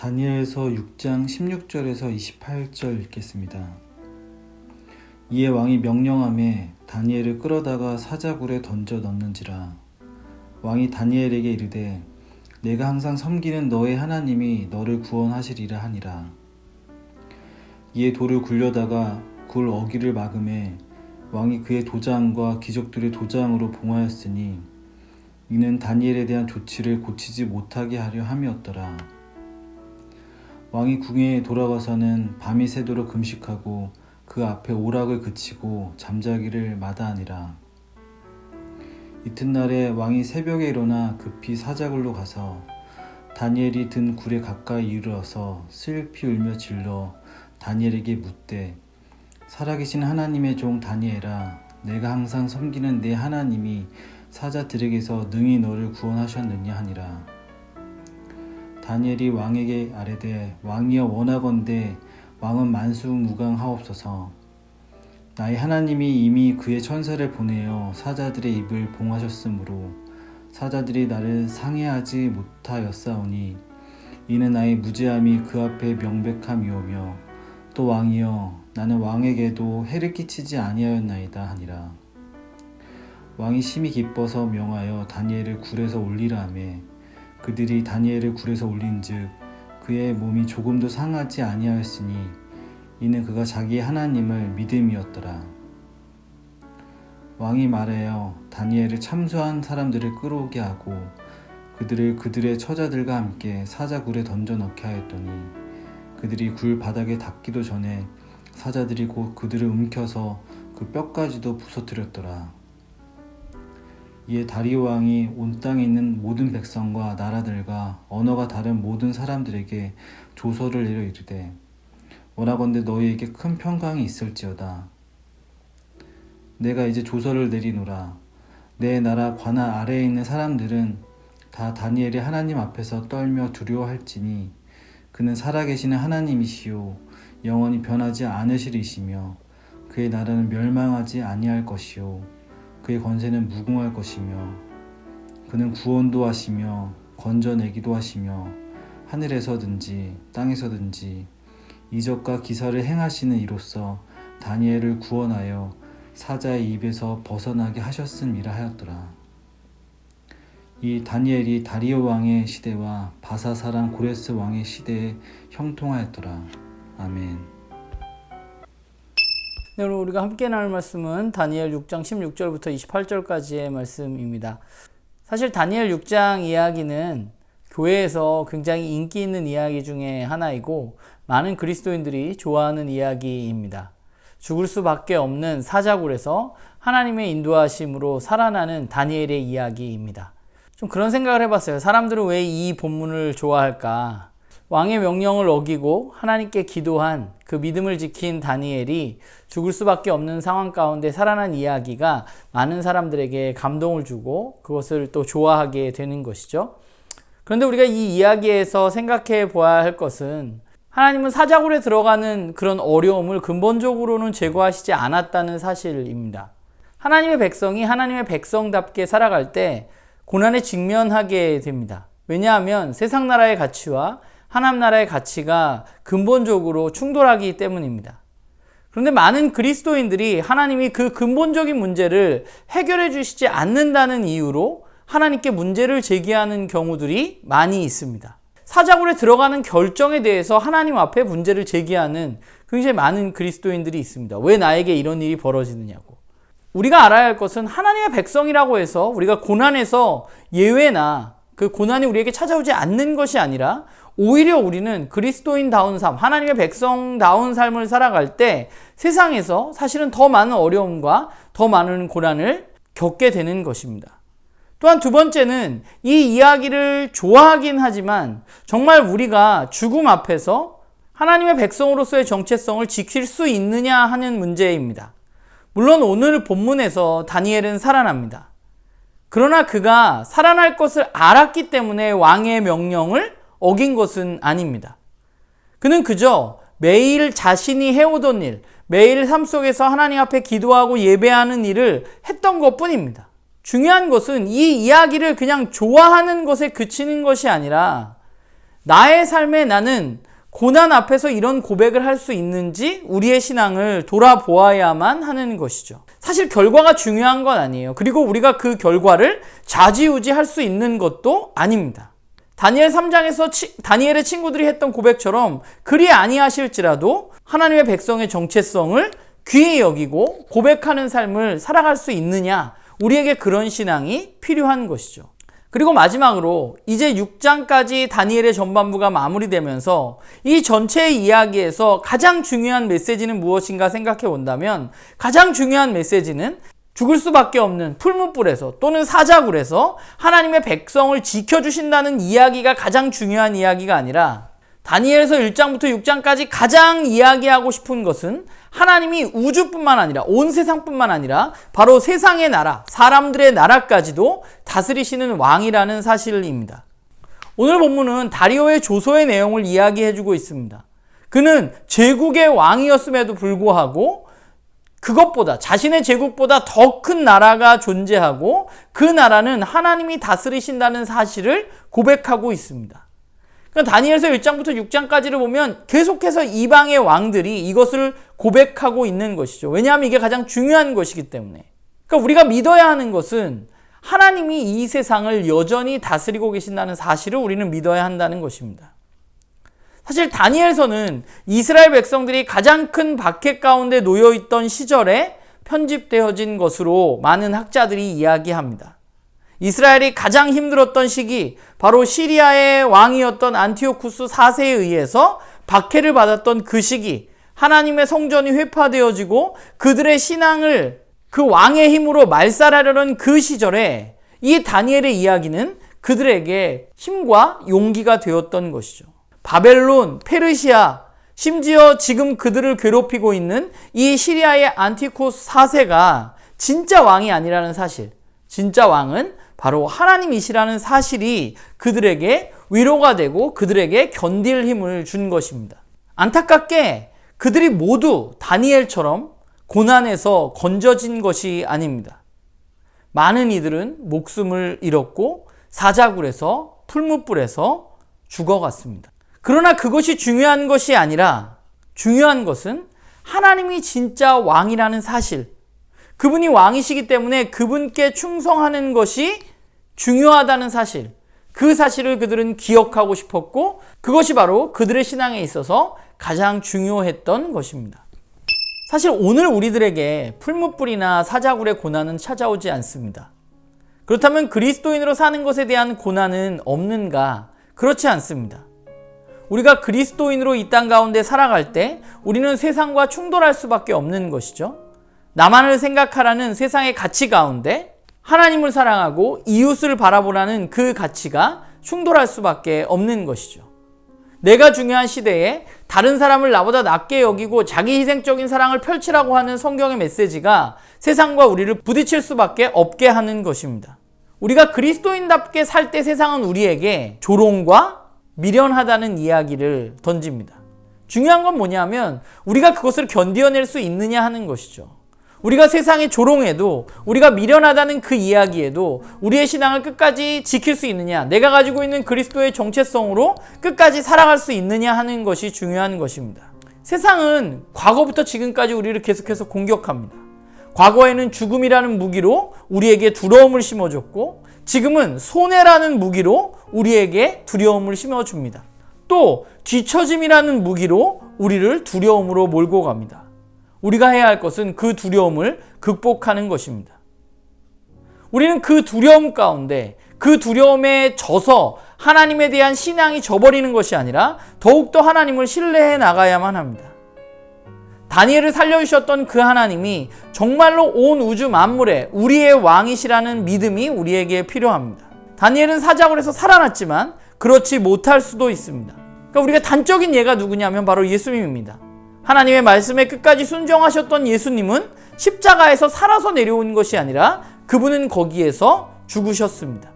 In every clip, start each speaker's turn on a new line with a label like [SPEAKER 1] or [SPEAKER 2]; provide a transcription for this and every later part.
[SPEAKER 1] 다니엘서 6장 16절에서 28절 읽겠습니다. 이에 왕이 명령하매 다니엘을 끌어다가 사자굴에 던져 넣는지라. 왕이 다니엘에게 이르되 내가 항상 섬기는 너의 하나님이 너를 구원하시리라 하니라. 이에 돌을 굴려다가 굴 어기를 막음에 왕이 그의 도장과 귀족들의 도장으로 봉하였으니 이는 다니엘에 대한 조치를 고치지 못하게 하려 함이었더라. 왕이 궁에 돌아가서는 밤이 새도록 금식하고 그 앞에 오락을 그치고 잠자기를 마다하니라. 이튿날에 왕이 새벽에 일어나 급히 사자굴로 가서 다니엘이 든 굴에 가까이 이르러서 슬피 울며 질러 다니엘에게 묻되 살아계신 하나님의 종 다니엘아, 내가 항상 섬기는 내 하나님이 사자들에게서 능히 너를 구원하셨느냐 하니라. 다니엘이 왕에게 아뢰되 왕이여 원하건대 왕은 만수무강하옵소서. 나의 하나님이 이미 그의 천사를 보내어 사자들의 입을 봉하셨으므로 사자들이 나를 상해하지 못하였사오니 이는 나의 무죄함이 그 앞에 명백함이오며 또 왕이여 나는 왕에게도 해를 끼치지 아니하였나이다 하니라. 왕이 심히 기뻐서 명하여 다니엘을 굴에서 올리라 하매 그들이 다니엘을 굴에서 올린즉 그의 몸이 조금도 상하지 아니하였으니 이는 그가 자기의 하나님을 믿음이었더라. 왕이 말하여 다니엘을 참소한 사람들을 끌어오게 하고 그들을 그들의 처자들과 함께 사자굴에 던져 넣게 하였더니 그들이 굴 바닥에 닿기도 전에 사자들이 곧 그들을 움켜서 그 뼈까지도 부서뜨렸더라. 이에 다리오 왕이 온 땅에 있는 모든 백성과 나라들과 언어가 다른 모든 사람들에게 조서를 내려 이르되 원하건대 너희에게 큰 평강이 있을지어다. 내가 이제 조서를 내리노라. 내 나라 관할 아래에 있는 사람들은 다 다니엘이 하나님 앞에서 떨며 두려워할지니 그는 살아계시는 하나님이시요 영원히 변하지 않으시리시며 그의 나라는 멸망하지 아니할 것이요 그의 권세는 무궁할 것이며 그는 구원도 하시며 건져내기도 하시며 하늘에서든지 땅에서든지 이적과 기사를 행하시는 이로써 다니엘을 구원하여 사자의 입에서 벗어나게 하셨음이라 하였더라. 이 다니엘이 다리오 왕의 시대와 바사 사람 고레스 왕의 시대에 형통하였더라. 아멘.
[SPEAKER 2] 네, 오늘 우리가 함께 나눌 말씀은 다니엘 6장 16절부터 28절까지의 말씀입니다. 사실 다니엘 6장 이야기는 교회에서 굉장히 인기 있는 이야기 중에 하나이고 많은 그리스도인들이 좋아하는 이야기입니다. 죽을 수밖에 없는 사자굴에서 하나님의 인도하심으로 살아나는 다니엘의 이야기입니다. 좀 그런 생각을 해봤어요. 사람들은 왜 이 본문을 좋아할까? 왕의 명령을 어기고 하나님께 기도한 그 믿음을 지킨 다니엘이 죽을 수밖에 없는 상황 가운데 살아난 이야기가 많은 사람들에게 감동을 주고 그것을 또 좋아하게 되는 것이죠. 그런데 우리가 이 이야기에서 생각해 보아야 할 것은 하나님은 사자굴에 들어가는 그런 어려움을 근본적으로는 제거하시지 않았다는 사실입니다. 하나님의 백성이 하나님의 백성답게 살아갈 때 고난에 직면하게 됩니다. 왜냐하면 세상 나라의 가치와 하나님 나라의 가치가 근본적으로 충돌하기 때문입니다. 그런데 많은 그리스도인들이 하나님이 그 근본적인 문제를 해결해 주시지 않는다는 이유로 하나님께 문제를 제기하는 경우들이 많이 있습니다. 사자굴에 들어가는 결정에 대해서 하나님 앞에 문제를 제기하는 굉장히 많은 그리스도인들이 있습니다. 왜 나에게 이런 일이 벌어지느냐고. 우리가 알아야 할 것은 하나님의 백성이라고 해서 우리가 고난에서 예외나 그 고난이 우리에게 찾아오지 않는 것이 아니라 오히려 우리는 그리스도인다운 삶, 하나님의 백성다운 삶을 살아갈 때 세상에서 사실은 더 많은 어려움과 더 많은 고난을 겪게 되는 것입니다. 또한 두 번째는 이 이야기를 좋아하긴 하지만 정말 우리가 죽음 앞에서 하나님의 백성으로서의 정체성을 지킬 수 있느냐 하는 문제입니다. 물론 오늘 본문에서 다니엘은 살아납니다. 그러나 그가 살아날 것을 알았기 때문에 왕의 명령을 어긴 것은 아닙니다. 그는 그저 매일 자신이 해오던 일, 매일 삶 속에서 하나님 앞에 기도하고 예배하는 일을 했던 것뿐입니다. 중요한 것은 이 이야기를 그냥 좋아하는 것에 그치는 것이 아니라 나의 삶에 나는 고난 앞에서 이런 고백을 할 수 있는지 우리의 신앙을 돌아보아야만 하는 것이죠. 사실 결과가 중요한 건 아니에요. 그리고 우리가 그 결과를 좌지우지할 수 있는 것도 아닙니다. 다니엘 3장에서 다니엘의 친구들이 했던 고백처럼 그리 아니하실지라도 하나님의 백성의 정체성을 귀히 여기고 고백하는 삶을 살아갈 수 있느냐, 우리에게 그런 신앙이 필요한 것이죠. 그리고 마지막으로 이제 6장까지 다니엘의 전반부가 마무리되면서 이 전체의 이야기에서 가장 중요한 메시지는 무엇인가 생각해 본다면, 가장 중요한 메시지는 죽을 수밖에 없는 풀무불에서 또는 사자굴에서 하나님의 백성을 지켜주신다는 이야기가 가장 중요한 이야기가 아니라, 다니엘서 1장부터 6장까지 가장 이야기하고 싶은 것은 하나님이 우주뿐만 아니라 온 세상뿐만 아니라 바로 세상의 나라, 사람들의 나라까지도 다스리시는 왕이라는 사실입니다. 오늘 본문은 다리오의 조서의 내용을 이야기해주고 있습니다. 그는 제국의 왕이었음에도 불구하고 그것보다, 자신의 제국보다 더 큰 나라가 존재하고 그 나라는 하나님이 다스리신다는 사실을 고백하고 있습니다. 그러니까 다니엘서 1장부터 6장까지를 보면 계속해서 이방의 왕들이 이것을 고백하고 있는 것이죠. 왜냐하면 이게 가장 중요한 것이기 때문에. 그러니까 우리가 믿어야 하는 것은 하나님이 이 세상을 여전히 다스리고 계신다는 사실을 우리는 믿어야 한다는 것입니다. 사실 다니엘서는 이스라엘 백성들이 가장 큰 박해 가운데 놓여있던 시절에 편집되어진 것으로 많은 학자들이 이야기합니다. 이스라엘이 가장 힘들었던 시기, 바로 시리아의 왕이었던 안티오쿠스 4세에 의해서 박해를 받았던 그 시기, 하나님의 성전이 회파되어지고 그들의 신앙을 그 왕의 힘으로 말살하려는 그 시절에 이 다니엘의 이야기는 그들에게 힘과 용기가 되었던 것이죠. 바벨론, 페르시아, 심지어 지금 그들을 괴롭히고 있는 이 시리아의 안티오쿠스 4세가 진짜 왕이 아니라는 사실, 진짜 왕은 바로 하나님이시라는 사실이 그들에게 위로가 되고 그들에게 견딜 힘을 준 것입니다. 안타깝게 그들이 모두 다니엘처럼 고난에서 건져진 것이 아닙니다. 많은 이들은 목숨을 잃었고 사자굴에서, 풀무불에서 죽어갔습니다. 그러나 그것이 중요한 것이 아니라 중요한 것은 하나님이 진짜 왕이라는 사실, 그분이 왕이시기 때문에 그분께 충성하는 것이 중요하다는 사실, 그 사실을 그들은 기억하고 싶었고 그것이 바로 그들의 신앙에 있어서 가장 중요했던 것입니다. 사실 오늘 우리들에게 풀무불이나 사자굴의 고난은 찾아오지 않습니다. 그렇다면 그리스도인으로 사는 것에 대한 고난은 없는가? 그렇지 않습니다. 우리가 그리스도인으로 이 땅 가운데 살아갈 때 우리는 세상과 충돌할 수밖에 없는 것이죠. 나만을 생각하라는 세상의 가치 가운데 하나님을 사랑하고 이웃을 바라보라는 그 가치가 충돌할 수밖에 없는 것이죠. 내가 중요한 시대에 다른 사람을 나보다 낮게 여기고 자기 희생적인 사랑을 펼치라고 하는 성경의 메시지가 세상과 우리를 부딪힐 수밖에 없게 하는 것입니다. 우리가 그리스도인답게 살 때 세상은 우리에게 조롱과 미련하다는 이야기를 던집니다. 중요한 건 뭐냐면 우리가 그것을 견디어낼 수 있느냐 하는 것이죠. 우리가 세상의 조롱에도, 우리가 미련하다는 그 이야기에도 우리의 신앙을 끝까지 지킬 수 있느냐, 내가 가지고 있는 그리스도의 정체성으로 끝까지 살아갈 수 있느냐 하는 것이 중요한 것입니다. 세상은 과거부터 지금까지 우리를 계속해서 공격합니다. 과거에는 죽음이라는 무기로 우리에게 두려움을 심어줬고 지금은 손해라는 무기로 우리에게 두려움을 심어줍니다. 또 뒤처짐이라는 무기로 우리를 두려움으로 몰고 갑니다. 우리가 해야 할 것은 그 두려움을 극복하는 것입니다. 우리는 그 두려움 가운데, 그 두려움에 져서 하나님에 대한 신앙이 져버리는 것이 아니라 더욱더 하나님을 신뢰해 나가야만 합니다. 다니엘을 살려주셨던 그 하나님이 정말로 온 우주 만물에 우리의 왕이시라는 믿음이 우리에게 필요합니다. 다니엘은 사자굴에서 살아났지만 그렇지 못할 수도 있습니다. 그러니까 우리가 단적인 예가 누구냐면 바로 예수님입니다. 하나님의 말씀에 끝까지 순종하셨던 예수님은 십자가에서 살아서 내려온 것이 아니라 그분은 거기에서 죽으셨습니다.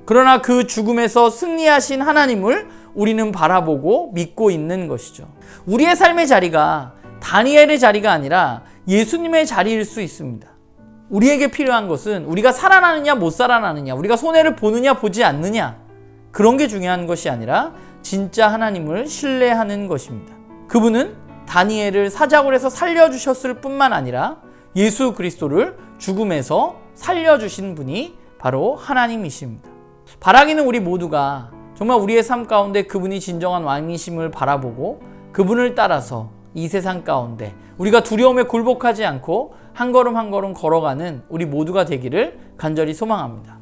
[SPEAKER 2] 그러나 그 죽음에서 승리하신 하나님을 우리는 바라보고 믿고 있는 것이죠. 우리의 삶의 자리가 다니엘의 자리가 아니라 예수님의 자리일 수 있습니다. 우리에게 필요한 것은 우리가 살아나느냐 못 살아나느냐, 우리가 손해를 보느냐 보지 않느냐, 그런 게 중요한 것이 아니라 진짜 하나님을 신뢰하는 것입니다. 그분은 다니엘을 사자굴에서 살려주셨을 뿐만 아니라 예수 그리스도를 죽음에서 살려주신 분이 바로 하나님이십니다. 바라기는 우리 모두가 정말 우리의 삶 가운데 그분이 진정한 왕이심을 바라보고 그분을 따라서 이 세상 가운데 우리가 두려움에 굴복하지 않고 한 걸음 한 걸음 걸어가는 우리 모두가 되기를 간절히 소망합니다.